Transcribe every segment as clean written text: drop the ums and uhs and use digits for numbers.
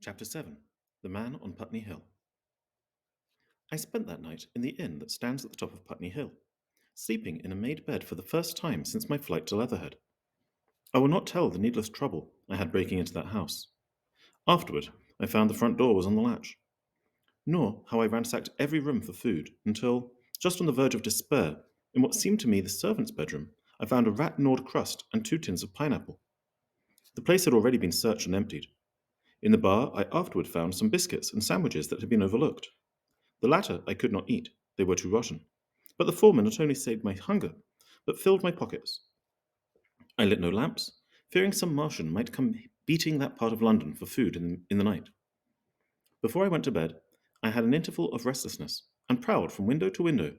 Chapter 7 The Man on Putney Hill. I spent that night in the inn that stands at the top of Putney Hill, sleeping in a made bed for the first time since my flight to Leatherhead. I will not tell the needless trouble I had breaking into that house. Afterward, I found the front door was on the latch, nor how I ransacked every room for food until, just on the verge of despair, in what seemed to me the servant's bedroom, I found a rat-gnawed crust and 2 tins of pineapple. The place had already been searched and emptied. In the bar, I afterward found some biscuits and sandwiches that had been overlooked. The latter I could not eat, they were too rotten. But the former not only saved my hunger, but filled my pockets. I lit no lamps, fearing some Martian might come beating that part of London for food in the night. Before I went to bed, I had an interval of restlessness, and prowled from window to window,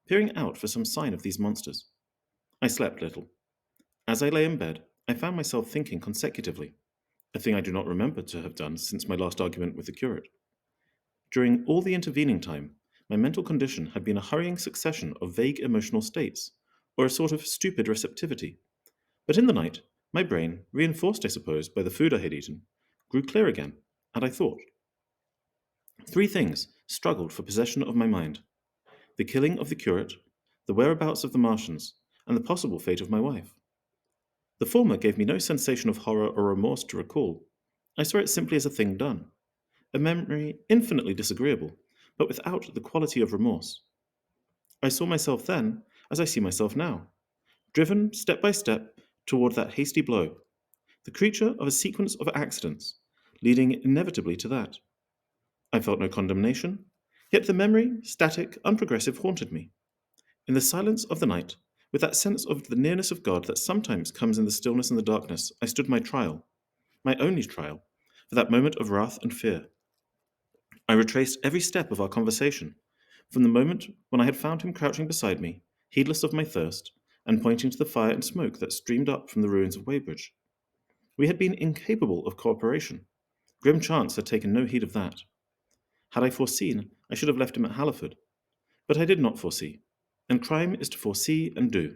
peering out for some sign of these monsters. I slept little. As I lay in bed, I found myself thinking consecutively, a thing I do not remember to have done since my last argument with the curate. During all the intervening time, my mental condition had been a hurrying succession of vague emotional states, or a sort of stupid receptivity. But in the night, my brain, reinforced, I suppose, by the food I had eaten, grew clear again, and I thought. 3 things struggled for possession of my mind: the killing of the curate, the whereabouts of the Martians, and the possible fate of my wife. The former gave me no sensation of horror or remorse to recall. I saw it simply as a thing done, a memory infinitely disagreeable, but without the quality of remorse. I saw myself then as I see myself now, driven step by step toward that hasty blow, the creature of a sequence of accidents, leading inevitably to that. I felt no condemnation, yet the memory, static, unprogressive, haunted me. In the silence of the night, with that sense of the nearness of God that sometimes comes in the stillness and the darkness, I stood my trial, my only trial, for that moment of wrath and fear. I retraced every step of our conversation, from the moment when I had found him crouching beside me, heedless of my thirst, and pointing to the fire and smoke that streamed up from the ruins of Weybridge. We had been incapable of cooperation. Grim chance had taken no heed of that. Had I foreseen, I should have left him at Halliford. But I did not foresee, and crime is to foresee and do.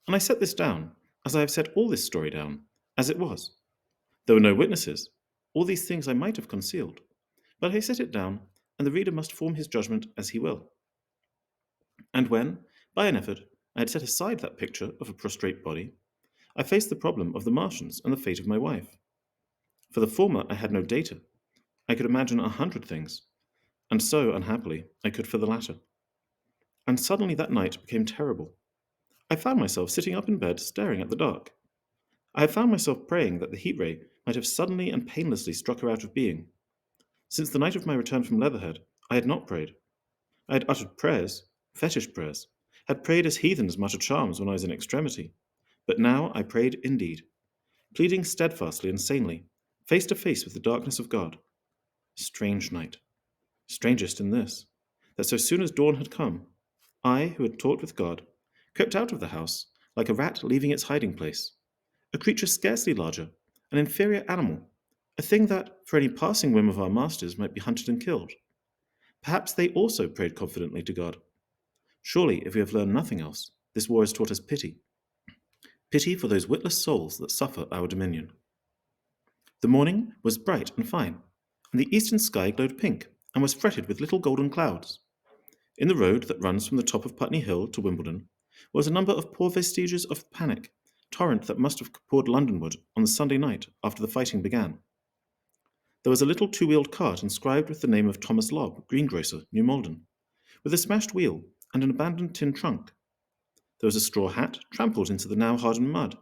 And I set this down, as I have set all this story down, as it was. There were no witnesses. All these things I might have concealed. But I set it down, and the reader must form his judgment as he will. And when, by an effort, I had set aside that picture of a prostrate body, I faced the problem of the Martians and the fate of my wife. For the former, I had no data. I could imagine 100 things, and so, unhappily, I could for the latter. And suddenly that night became terrible. I found myself sitting up in bed staring at the dark. I had found myself praying that the heat ray might have suddenly and painlessly struck her out of being. Since the night of my return from Leatherhead, I had not prayed. I had uttered prayers, fetish prayers, had prayed as heathens mutter charms when I was in extremity. But now I prayed indeed, pleading steadfastly and sanely, face to face with the darkness of God. Strange night. Strangest in this, that so soon as dawn had come, I, who had talked with God, crept out of the house like a rat leaving its hiding place, a creature scarcely larger, an inferior animal, a thing that, for any passing whim of our masters, might be hunted and killed. Perhaps they also prayed confidently to God. Surely, if we have learned nothing else, this war has taught us pity. Pity for those witless souls that suffer our dominion. The morning was bright and fine, and the eastern sky glowed pink and was fretted with little golden clouds. In the road that runs from the top of Putney Hill to Wimbledon was a number of poor vestiges of panic, torrent that must have poured Londonward on the Sunday night after the fighting began. There was a little two-wheeled cart inscribed with the name of Thomas Lobb, greengrocer, New Malden, with a smashed wheel and an abandoned tin trunk. There was a straw hat trampled into the now hardened mud,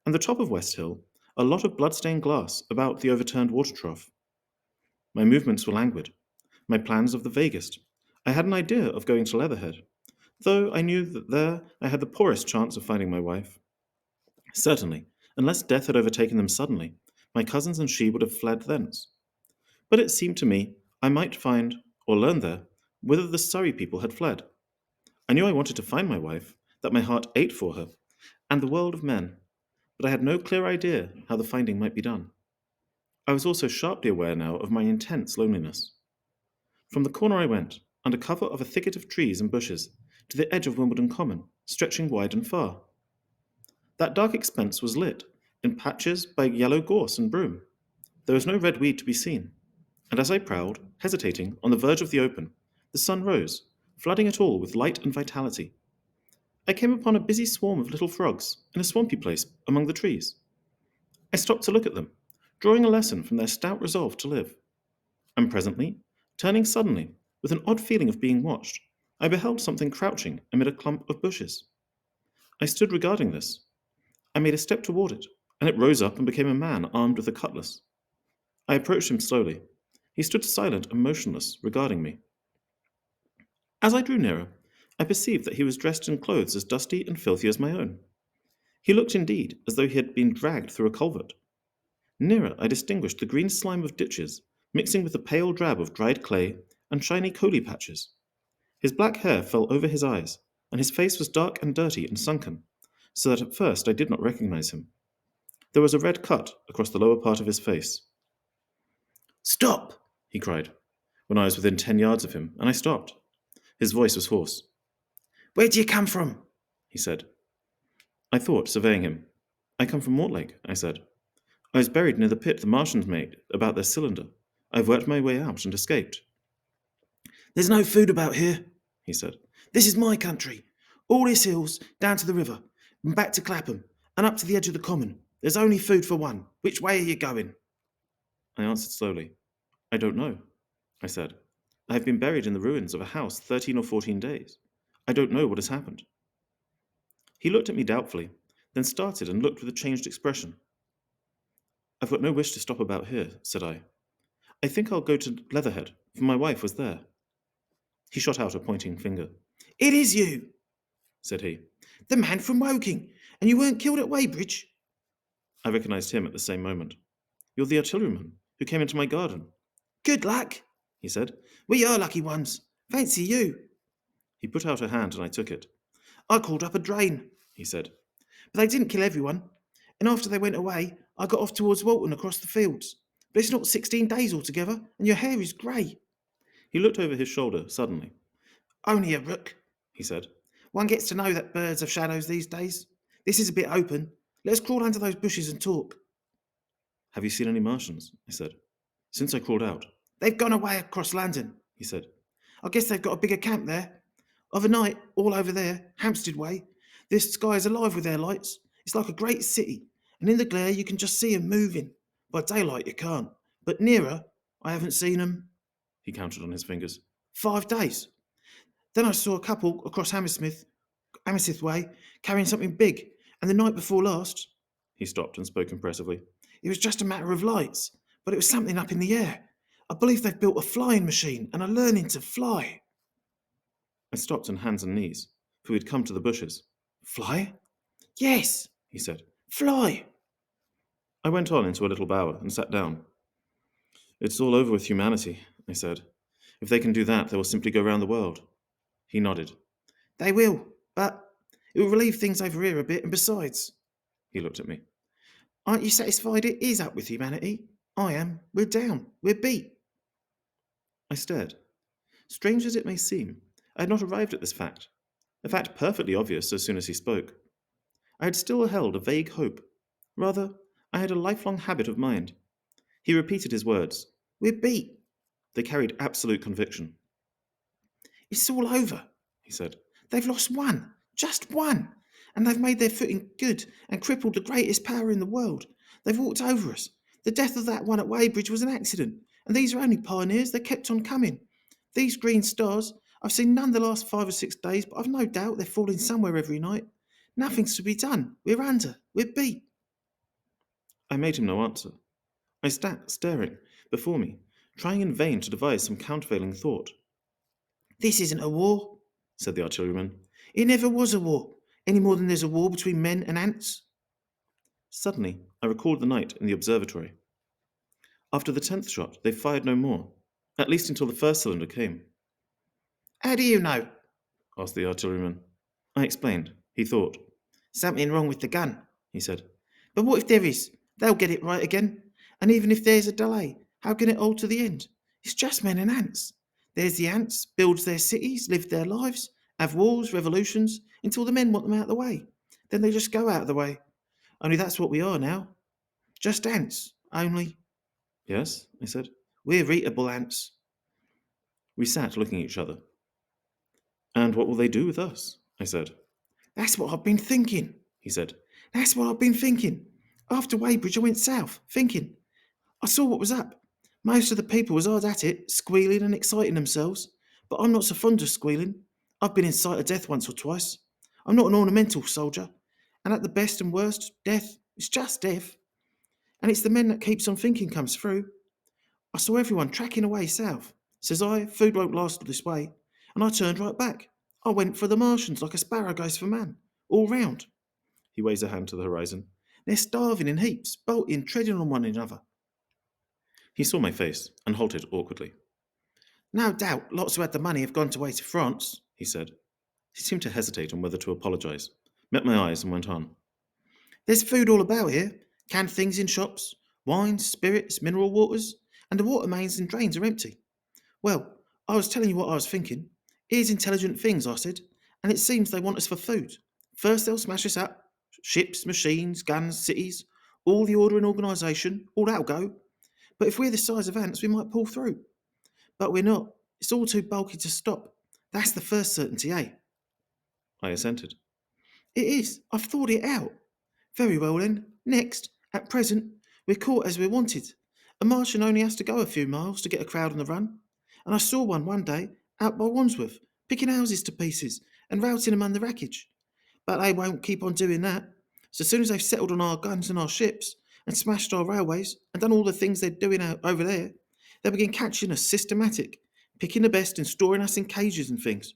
and the top of West Hill, a lot of blood-stained glass about the overturned water trough. My movements were languid, my plans of the vaguest. I had an idea of going to Leatherhead, though I knew that there I had the poorest chance of finding my wife. Certainly, unless death had overtaken them suddenly, my cousins and she would have fled thence. But it seemed to me I might find, or learn there, whither the Surrey people had fled. I knew I wanted to find my wife, that my heart ached for her, and the world of men, but I had no clear idea how the finding might be done. I was also sharply aware now of my intense loneliness. From the corner I went, under cover of a thicket of trees and bushes, to the edge of Wimbledon Common, stretching wide and far. That dark expanse was lit, in patches, by yellow gorse and broom. There was no red weed to be seen. And as I prowled, hesitating, on the verge of the open, the sun rose, flooding it all with light and vitality. I came upon a busy swarm of little frogs in a swampy place among the trees. I stopped to look at them, drawing a lesson from their stout resolve to live. And presently, turning suddenly, with an odd feeling of being watched, I beheld something crouching amid a clump of bushes. I stood regarding this. I made a step toward it, and it rose up and became a man armed with a cutlass. I approached him slowly. He stood silent and motionless, regarding me. As I drew nearer, I perceived that he was dressed in clothes as dusty and filthy as my own. He looked indeed as though he had been dragged through a culvert. Nearer, I distinguished the green slime of ditches, mixing with the pale drab of dried clay and shiny coaly patches. His black hair fell over his eyes, and his face was dark and dirty and sunken, so that at first I did not recognize him. There was a red cut across the lower part of his face. "Stop!" he cried, when I was within 10 yards of him, and I stopped. His voice was hoarse. "Where do you come from?" he said. I thought, surveying him. "I come from Mortlake," I said. "I was buried near the pit the Martians made about their cylinder. I've worked my way out and escaped." "There's no food about here," he said. "This is my country. All these hills, down to the river, and back to Clapham, and up to the edge of the common. There's only food for one. Which way are you going?" I answered slowly. "I don't know," I said. "I have been buried in the ruins of a house 13 or 14 days. I don't know what has happened." He looked at me doubtfully, then started and looked with a changed expression. "I've got no wish to stop about here," said I. "I think I'll go to Leatherhead, for my wife was there." He shot out a pointing finger. "It is you," said he. "The man from Woking, and you weren't killed at Weybridge." I recognized him at the same moment. "You're the artilleryman who came into my garden." "Good luck," he said. "We are lucky ones. Fancy you." He put out a hand and I took it. "I called up a drain," he said. "But they didn't kill everyone. And after they went away, I got off towards Walton across the fields. But it's not 16 days altogether, and your hair is grey." He looked over his shoulder suddenly. "Only a rook," he said. "One gets to know that birds have shadows these days. This is a bit open. Let us crawl under those bushes and talk." "Have you seen any Martians?" I said. "Since I crawled out." "They've gone away across London," he said. "I guess they've got a bigger camp there. Of a night, all over there, Hampstead way, this sky is alive with their lights. It's like a great city, and in the glare you can just see 'em moving. By daylight you can't, but nearer, I haven't seen 'em," he counted on his fingers, "5 days. Then I saw a couple across Hammersmith way, carrying something big, and the night before last," he stopped and spoke impressively, "it was just a matter of lights, but it was something up in the air. I believe they've built a flying machine and are learning to fly." I stopped on hands and knees, for we had come to the bushes. "Fly?" "Yes," he said. "Fly." I went on into a little bower and sat down. "It's all over with humanity," I said. "If they can do that, they will simply go round the world." He nodded. "They will, but it will relieve things over here a bit, and besides," he looked at me, "aren't you satisfied it is up with humanity? I am. We're down. We're beat." I stared. Strange as it may seem, I had not arrived at this fact, a fact perfectly obvious as soon as he spoke. I had still held a vague hope. Rather, I had a lifelong habit of mind. He repeated his words. "We're beat." They carried absolute conviction. "It's all over," he said. "They've lost one, just one, and they've made their footing good and crippled the greatest power in the world. They've walked over us. The death of that one at Weybridge was an accident, and these are only pioneers. They kept on coming. These green stars, I've seen none the last 5 or 6 days, but I've no doubt they're falling somewhere every night. Nothing's to be done. We're under. We're beat." I made him no answer. I sat staring before me, trying in vain to devise some countervailing thought. "This isn't a war," said the artilleryman. "It never was a war, any more than there's a war between men and ants." Suddenly, I recalled the night in the observatory. After the 10th shot, they fired no more, at least until the first cylinder came. "How do you know?" asked the artilleryman. I explained. He thought. "Something wrong with the gun," he said. "But what if there is? They'll get it right again. And even if there's a delay, how can it alter the end? It's just men and ants. There's the ants, builds their cities, live their lives, have wars, revolutions, until the men want them out of the way. Then they just go out of the way. Only that's what we are now. Just ants. Only—" "Yes," I said. We're eatable ants. We sat looking at each other. And what will they do with us? I said. That's what I've been thinking, he said. That's what I've been thinking. After Weybridge, I went south, thinking. I saw what was up. Most of the people was hard at it, squealing and exciting themselves. But I'm not so fond of squealing. I've been in sight of death once or twice. I'm not an ornamental soldier. And at the best and worst, death is just death. And it's the men that keeps on thinking comes through. I saw everyone tracking away south. Says I, food won't last this way. And I turned right back. I went for the Martians like a sparrow goes for man. All round. He waves a hand to the horizon. They're starving in heaps, bolting, treading on one another. He saw my face and halted awkwardly. No doubt lots who had the money have gone away to France, he said. He seemed to hesitate on whether to apologise, met my eyes and went on. There's food all about here, canned things in shops, wines, spirits, mineral waters, and the water mains and drains are empty. Well, I was telling you what I was thinking. Here's intelligent things, I said, and it seems they want us for food. First they'll smash us up. Ships, machines, guns, cities, all the order and organisation, all that'll go. But if we're the size of ants, we might pull through. But we're not. It's all too bulky to stop. That's the first certainty, eh? I assented. It is. I've thought it out. Very well then. Next, at present, we're caught as we're wanted. A Martian only has to go a few miles to get a crowd on the run. And I saw one day out by Wandsworth, picking houses to pieces and routing them under wreckage. But they won't keep on doing that. So as soon as they've settled on our guns and our ships and smashed our railways and done all the things they're doing out over there, they'll begin catching us systematic, picking the best and storing us in cages and things.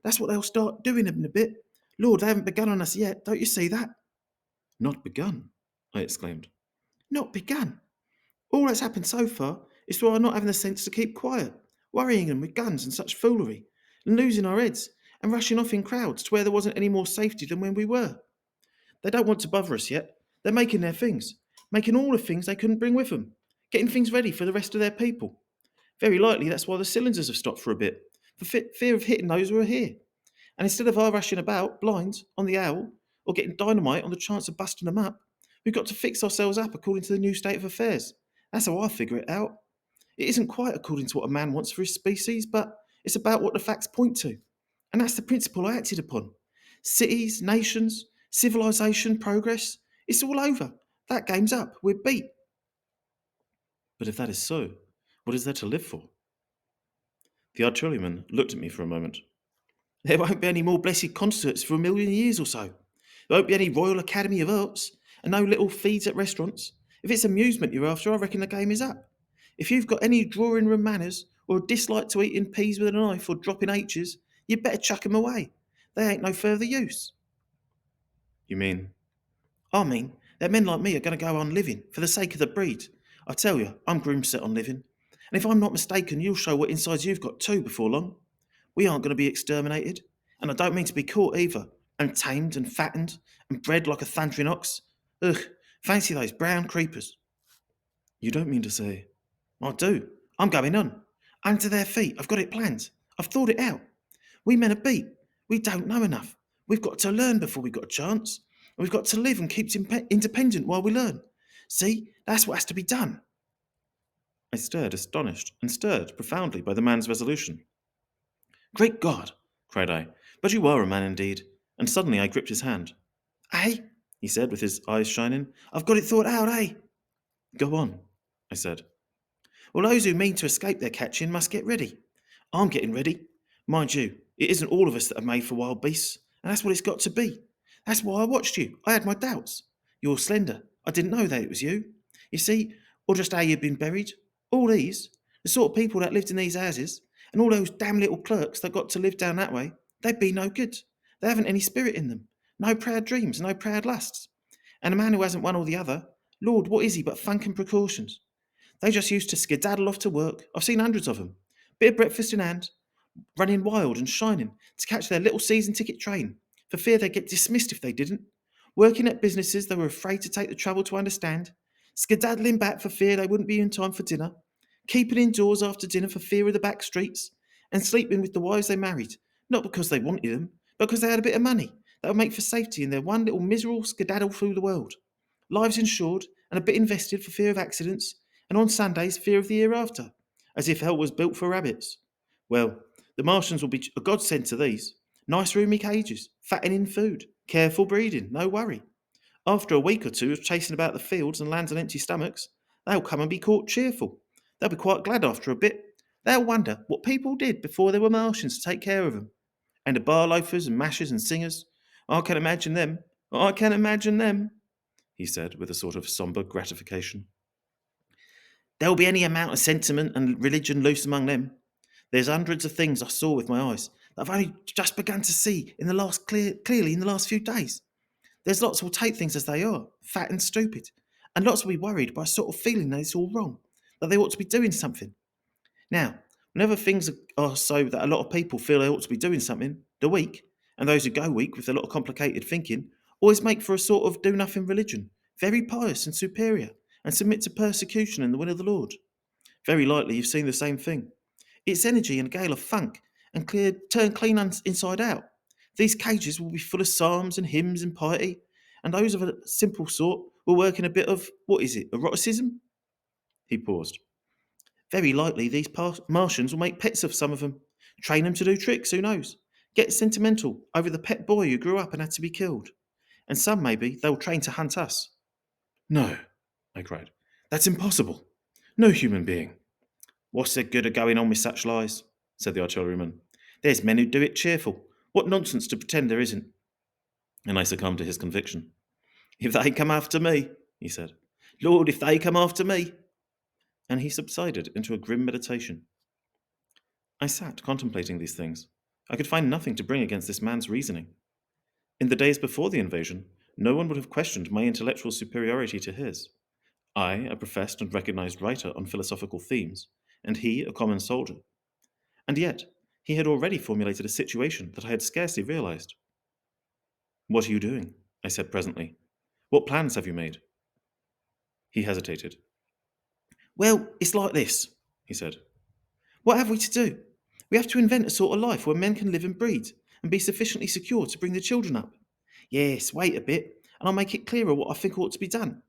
That's what they'll start doing in a bit. Lord, they haven't begun on us yet. Don't you see that? Not begun, I exclaimed. Not begun. All that's happened so far is through our not having the sense to keep quiet, worrying them with guns and such foolery, and losing our heads, and rushing off in crowds to where there wasn't any more safety than when we were. They don't want to bother us yet. They're making their things, making all the things they couldn't bring with them, getting things ready for the rest of their people. Very likely that's why the cylinders have stopped for a bit, for fear of hitting those who are here. And instead of our rushing about, blind, on the owl, or getting dynamite on the chance of busting them up, we've got to fix ourselves up according to the new state of affairs. That's how I figure it out. It isn't quite according to what a man wants for his species, but it's about what the facts point to. And that's the principle I acted upon. Cities, nations, civilization, progress, it's all over. That game's up. We're beat. But if that is so, what is there to live for? The artilleryman looked at me for a moment. There won't be any more blessed concerts for 1,000,000 years or so. There won't be any Royal Academy of Arts, and no little feeds at restaurants. If it's amusement you're after, I reckon the game is up. If you've got any drawing room manners, or a dislike to eating peas with a knife or dropping H's, you'd better chuck 'em away. They ain't no further use. You mean? I mean, that men like me are going to go on living, for the sake of the breed. I tell you, I'm grim set on living. And if I'm not mistaken, you'll show what insides you've got too before long. We aren't going to be exterminated, and I don't mean to be caught either, and tamed and fattened and bred like a thundering ox. Ugh, fancy those brown creepers. You don't mean to say? I do. I'm going on. Under their feet. I've got it planned. I've thought it out. We men are beat. We don't know enough. We've got to learn before we've got a chance. And we've got to live and keep independent while we learn. See, that's what has to be done. I stared, astonished and stirred profoundly by the man's resolution. Great God, cried I, but you are a man indeed. And suddenly I gripped his hand. Eh? He said with his eyes shining. I've got it thought out, eh? Go on, I said. Well, those who mean to escape their catching must get ready. I'm getting ready. Mind you, it isn't all of us that are made for wild beasts, and that's what it's got to be. That's why I watched you. I had my doubts. You're slender. I didn't know that it was you. You see, or just how you'd been buried. All these, the sort of people that lived in these houses, and all those damn little clerks that got to live down that way, they'd be no good. They haven't any spirit in them. No proud dreams, no proud lusts. And a man who hasn't one or the other, Lord, what is he but funk and precautions? They just used to skedaddle off to work. I've seen hundreds of them. Bit of breakfast in hand, running wild and shining to catch their little season ticket train, for fear they'd get dismissed if they didn't. Working at businesses they were afraid to take the trouble to understand. Skedaddling back for fear they wouldn't be in time for dinner. Keeping indoors after dinner for fear of the back streets. And sleeping with the wives they married, not because they wanted them, but because they had a bit of money that would make for safety in their one little miserable skedaddle through the world. Lives insured and a bit invested for fear of accidents, and on Sundays fear of the hereafter. as if hell was built for rabbits. Well, the Martians will be a godsend to these. Nice roomy cages, fattening food, careful breeding, no worry. After a week or two of chasing about the fields and lands on empty stomachs, they'll come and be caught cheerful. They'll be quite glad after a bit. They'll wonder what people did before there were Martians to take care of them. And the bar loafers and mashers and singers. I can imagine them. I can imagine them, he said with a sort of sombre gratification. There'll be any amount of sentiment and religion loose among them. There's hundreds of things I saw with my eyes that I've only just begun to see in the last clearly in the last few days. There's lots who'll take things as they are, fat and stupid, and lots will be worried by a sort of feeling that it's all wrong, that they ought to be doing something. Now, whenever things are so that a lot of people feel they ought to be doing something, the weak, and those who go weak with a lot of complicated thinking, always make for a sort of do-nothing religion, very pious and superior, and submit to persecution in the will of the Lord. Very likely you've seen the same thing. Its energy and gale of funk, and turn clean inside out. These cages will be full of psalms and hymns and piety, and those of a simple sort will work in a bit of, what is it, eroticism? He paused. Very likely these Martians will make pets of some of them, train them to do tricks, who knows? Get sentimental over the pet boy who grew up and had to be killed. And some, maybe, they'll train to hunt us. No, I cried. That's impossible. No human being. What's the good of going on with such lies? Said the artilleryman. There's men who do it cheerful. What nonsense to pretend there isn't. And I succumbed to his conviction. If they come after me, he said. Lord, if they come after me. And he subsided into a grim meditation. I sat contemplating these things. I could find nothing to bring against this man's reasoning. In the days before the invasion, no one would have questioned my intellectual superiority to his. I, a professed and recognized writer on philosophical themes, and he, a common soldier. And yet, he had already formulated a situation that I had scarcely realized. What are you doing? I said presently. What plans have you made? He hesitated. Well, it's like this, he said. What have we to do? We have to invent a sort of life where men can live and breed, and be sufficiently secure to bring the children up. Yes, wait a bit, and I'll make it clearer what I think ought to be done.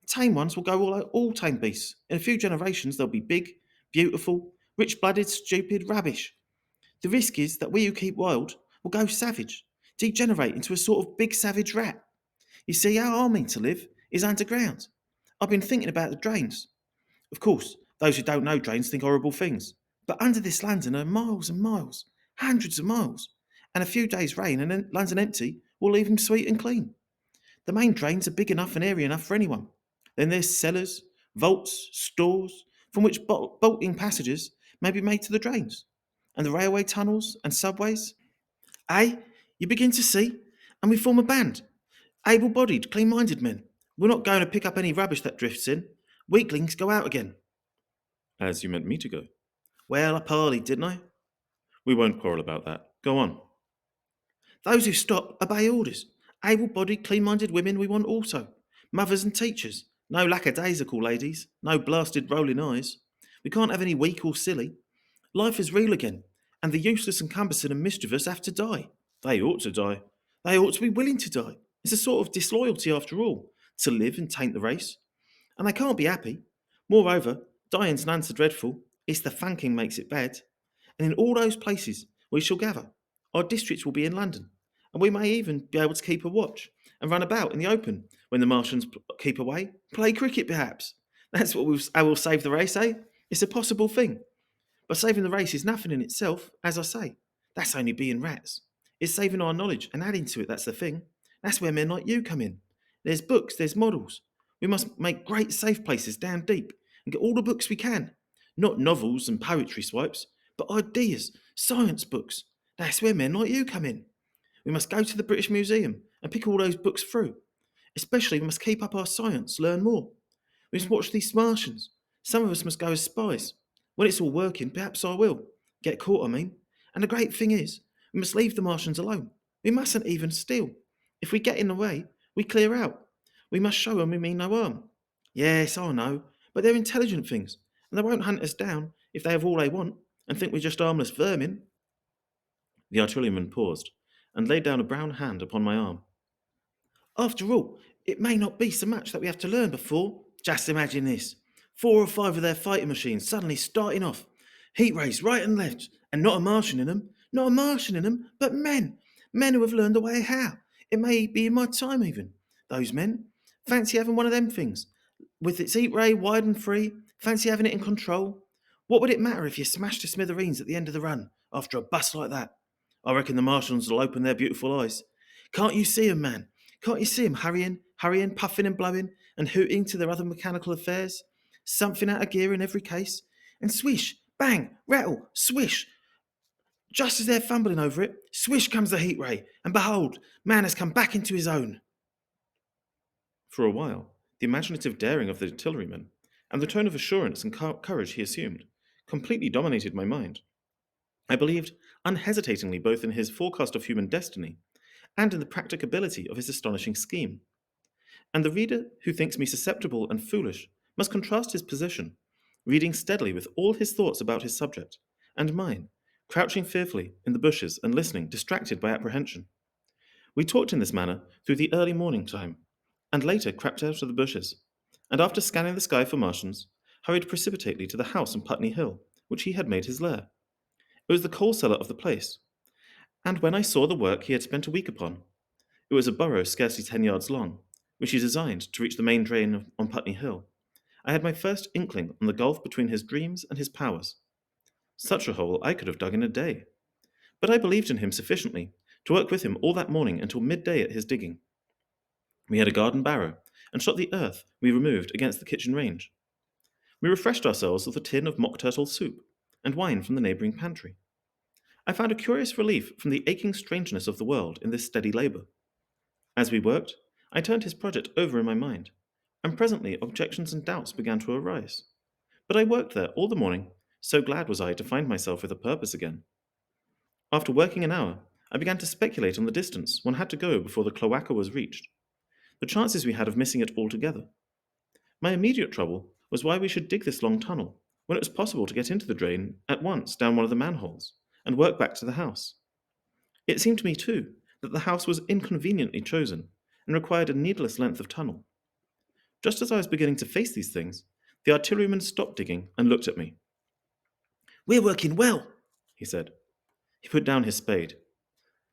Tame ones will go like all tame beasts. In a few generations, they'll be big, beautiful, rich-blooded, stupid rubbish. The risk is that we who keep wild will go savage, degenerate into a sort of big savage rat. You see, how I mean to live is underground. I've been thinking about the drains. Of course, those who don't know drains think horrible things. But under this London are miles and miles, hundreds of miles. And a few days' rain and then London empty will leave them sweet and clean. The main drains are big enough and airy enough for anyone. Then there's cellars, vaults, stores, from which bolting passages may be made to the drains. And the railway tunnels and subways. Eh? You begin to see? And we form a band. Able-bodied, clean-minded men. We're not going to pick up any rubbish that drifts in. Weaklings go out again. As you meant me to go. Well, I parleyed, didn't I? We won't quarrel about that. Go on. Those who stop obey orders. Able-bodied, clean-minded women we want also. Mothers and teachers. No lackadaisical ladies. No blasted rolling eyes. We can't have any weak or silly. Life is real again, and the useless and cumbersome and mischievous have to die. They ought to die. They ought to be willing to die. It's a sort of disloyalty after all, to live and taint the race. And they can't be happy. Moreover, dying's none so dreadful. It's the funking makes it bad. And in all those places we shall gather, our districts will be in London, and we may even be able to keep a watch and run about in the open when the Martians keep away. Play cricket, perhaps. That's what I will save the race, eh? It's a possible thing. But saving the race is nothing in itself, as I say. That's only being rats. It's saving our knowledge and adding to it, that's the thing. That's where men like you come in. There's books, there's models. We must make great safe places down deep and get all the books we can. Not novels and poetry swipes, but ideas, science books. That's where men like you come in. We must go to the British Museum and pick all those books through. Especially we must keep up our science, learn more. We must watch these Martians. Some of us must go as spies. When it's all working, perhaps I will. Get caught, I mean. And the great thing is, we must leave the Martians alone. We mustn't even steal. If we get in the way, we clear out. We must show them we mean no harm. Yes, I know, but they're intelligent things, and they won't hunt us down if they have all they want and think we're just harmless vermin. The artilleryman paused and laid down a brown hand upon my arm. After all, it may not be so much that we have to learn before. Just imagine this. 4 or 5 of their fighter machines suddenly starting off. Heat rays right and left, and not a Martian in them. Not a Martian in them, but men. Men who have learned a way how. It may be in my time even. Those men. Fancy having one of them things. With its heat ray wide and free, fancy having it in control. What would it matter if you smashed to smithereens at the end of the run after a bust like that? I reckon the Martians will open their beautiful eyes. Can't you see 'em, man? Can't you see 'em hurrying, puffing and blowing and hooting to their other mechanical affairs? Something out of gear in every case. And swish, bang, rattle, swish. Just as they're fumbling over it, swish comes the heat ray, and behold, man has come back into his own. For a while, the imaginative daring of the artilleryman, and the tone of assurance and courage he assumed, completely dominated my mind. I believed unhesitatingly both in his forecast of human destiny and in the practicability of his astonishing scheme. And the reader who thinks me susceptible and foolish must contrast his position, reading steadily with all his thoughts about his subject, and mine, crouching fearfully in the bushes and listening, distracted by apprehension. We talked in this manner through the early morning time, and later crept out of the bushes, and after scanning the sky for Martians, hurried precipitately to the house on Putney Hill, which he had made his lair. It was the coal cellar of the place, and when I saw the work he had spent a week upon, it was a burrow scarcely 10 yards long, which he designed to reach the main drain on Putney Hill. I had my first inkling on the gulf between his dreams and his powers. Such a hole I could have dug in a day. But I believed in him sufficiently to work with him all that morning until midday at his digging. We had a garden barrow, and shot the earth we removed against the kitchen range. We refreshed ourselves with a tin of mock turtle soup, and wine from the neighbouring pantry. I found a curious relief from the aching strangeness of the world in this steady labour. As we worked, I turned his project over in my mind, and presently objections and doubts began to arise. But I worked there all the morning, so glad was I to find myself with a purpose again. After working an hour, I began to speculate on the distance one had to go before the cloaca was reached, the chances we had of missing it altogether. My immediate trouble was why we should dig this long tunnel, when it was possible to get into the drain at once down one of the manholes, and work back to the house. It seemed to me, too, that the house was inconveniently chosen, and required a needless length of tunnel. Just as I was beginning to face these things, the artilleryman stopped digging and looked at me. We're working well, He said. He put down his spade.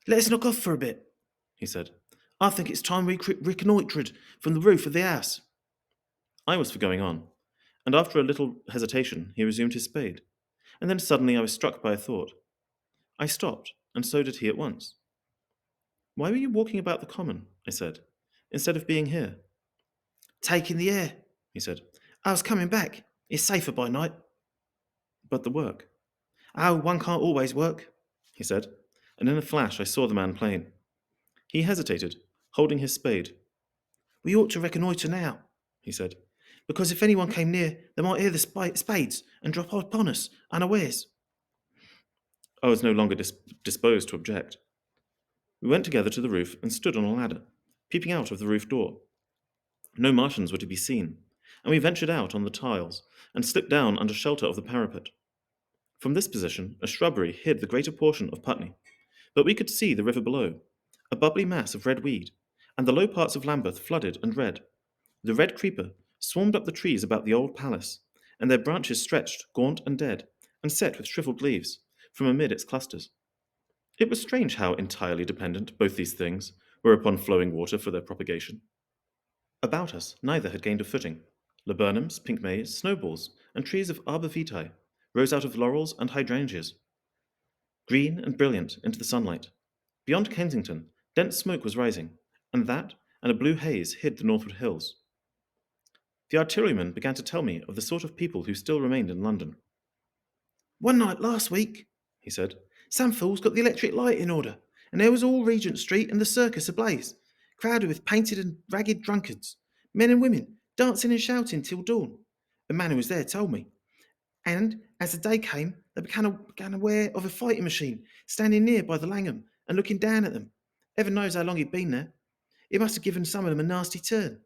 let us knock off for a bit, He said. I think it's time we reconnoitred from the roof of the house. I was for going on, and after a little hesitation he resumed his spade, and then suddenly I was struck by a thought. I stopped, and so did he at once. Why were you walking about the common, I said, instead of being here? Taking the air, He said. I was coming back. It's safer by night. But the work, Oh, one can't always work. he said, and in a flash I saw the man plain. He hesitated, holding his spade. We ought to reconnoitre now, He said. because if anyone came near, they might hear the spades and drop upon us unawares. I was no longer disposed to object. We went together to the roof and stood on a ladder, peeping out of the roof door. No Martians were to be seen, and we ventured out on the tiles and slipped down under shelter of the parapet. From this position, a shrubbery hid the greater portion of Putney, but we could see the river below, a bubbly mass of red weed, and the low parts of Lambeth flooded and red. The red creeper swarmed up the trees about the old palace, and their branches stretched, gaunt and dead, and set with shriveled leaves, from amid its clusters. It was strange how entirely dependent both these things were upon flowing water for their propagation. About us, neither had gained a footing. Laburnums, pink mays, snowballs, and trees of arbor vitae rose out of laurels and hydrangeas, green and brilliant into the sunlight. Beyond Kensington, dense smoke was rising, and that and a blue haze hid the northward hills. The artilleryman began to tell me of the sort of people who still remained in London. One night last week, He said. some fools got the electric light in order, and there was all Regent Street and the circus ablaze, crowded with painted and ragged drunkards, men and women, dancing and shouting till dawn. The man who was there told me. And as the day came, they began aware of a fighting machine standing near by the Langham and looking down at them. Heaven knows how long he'd been there. It must have given some of them a nasty turn.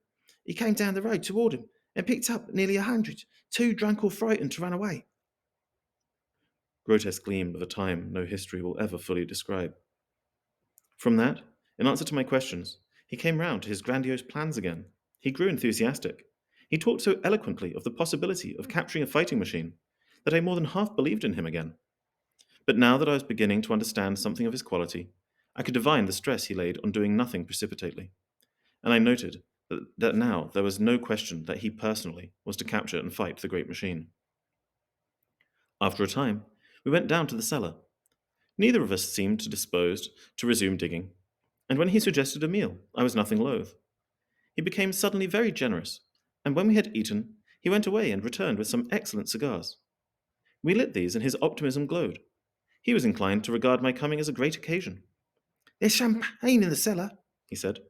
He came down the road toward him and picked up nearly 100, too drunk or frightened to run away. Grotesque gleam of a time no history will ever fully describe. From that, in answer to my questions, he came round to his grandiose plans again. He grew enthusiastic. He talked so eloquently of the possibility of capturing a fighting machine that I more than half believed in him again. But now that I was beginning to understand something of his quality, I could divine the stress he laid on doing nothing precipitately, and I noted that now there was no question that he personally was to capture and fight the great machine. After a time, we went down to the cellar. Neither of us seemed disposed to resume digging, and when he suggested a meal, I was nothing loath. He became suddenly very generous, and when we had eaten, he went away and returned with some excellent cigars. We lit these, and his optimism glowed. He was inclined to regard my coming as a great occasion. There's champagne in the cellar, He said.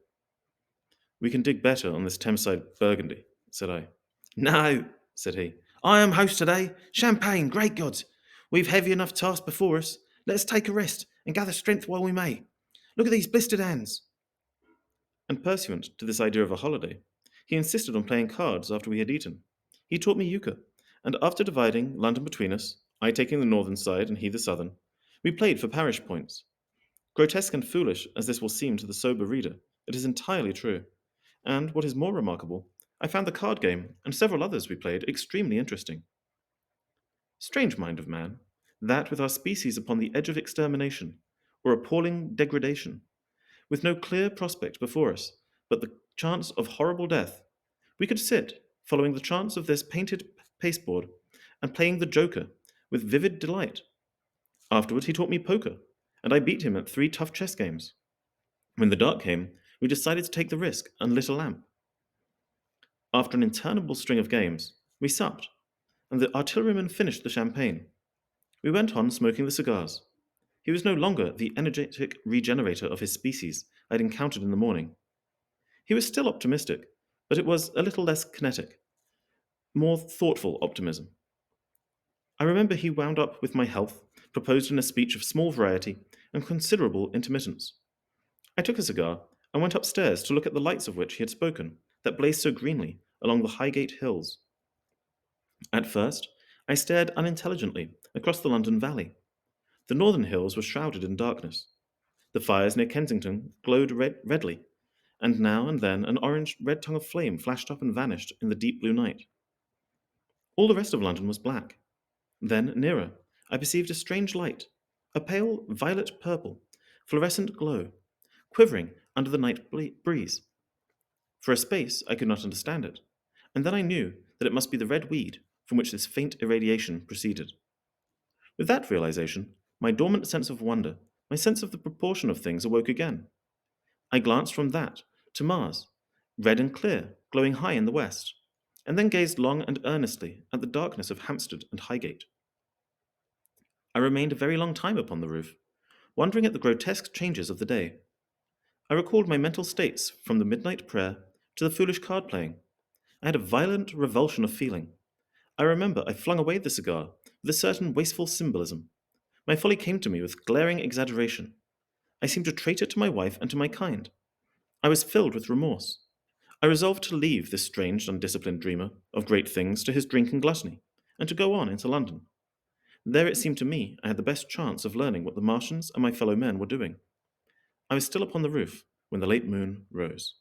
We can dig better on this Thameside Burgundy, said I. No, Said he. I am host today. Champagne, great gods. We've heavy enough task before us. Let us take a rest and gather strength while we may. Look at these blistered hands. And pursuant to this idea of a holiday, he insisted on playing cards after we had eaten. He taught me euchre, and after dividing London between us, I taking the northern side and he the southern, we played for parish points. Grotesque and foolish as this will seem to the sober reader, it is entirely true. And, what is more remarkable, I found the card game and several others we played extremely interesting. Strange mind of man, that with our species upon the edge of extermination, or appalling degradation, with no clear prospect before us but the chance of horrible death, we could sit, following the chance of this painted pasteboard, and playing the joker with vivid delight. Afterward, he taught me poker, and I beat him at 3 tough chess games. When the dark came, we decided to take the risk and lit a lamp. After an interminable string of games, we supped, and the artilleryman finished the champagne. We went on smoking the cigars. He was no longer the energetic regenerator of his species I had encountered in the morning. He was still optimistic, but it was a little less kinetic, more thoughtful optimism. I remember he wound up with my health, proposed in a speech of small variety and considerable intermittence. I took a cigar and went upstairs to look at the lights of which he had spoken, that blazed so greenly along the Highgate hills. At first, I stared unintelligently across the London Valley. The northern hills were shrouded in darkness. The fires near Kensington glowed redly, and now and then an orange red tongue of flame flashed up and vanished in the deep blue night. All the rest of London was black. Then, nearer, I perceived a strange light, a pale violet purple, fluorescent glow, quivering under the night breeze. For a space, I could not understand it, and then I knew that it must be the red weed from which this faint irradiation proceeded. With that realization, my dormant sense of wonder, my sense of the proportion of things awoke again. I glanced from that to Mars, red and clear, glowing high in the west, and then gazed long and earnestly at the darkness of Hampstead and Highgate. I remained a very long time upon the roof, wondering at the grotesque changes of the day. I recalled my mental states from the midnight prayer to the foolish card playing. I had a violent revulsion of feeling. I remember I flung away the cigar with a certain wasteful symbolism. My folly came to me with glaring exaggeration. I seemed a traitor to my wife and to my kind. I was filled with remorse. I resolved to leave this strange, undisciplined dreamer of great things to his drink and gluttony, and to go on into London. There it seemed to me I had the best chance of learning what the Martians and my fellow men were doing. I was still upon the roof when the late moon rose.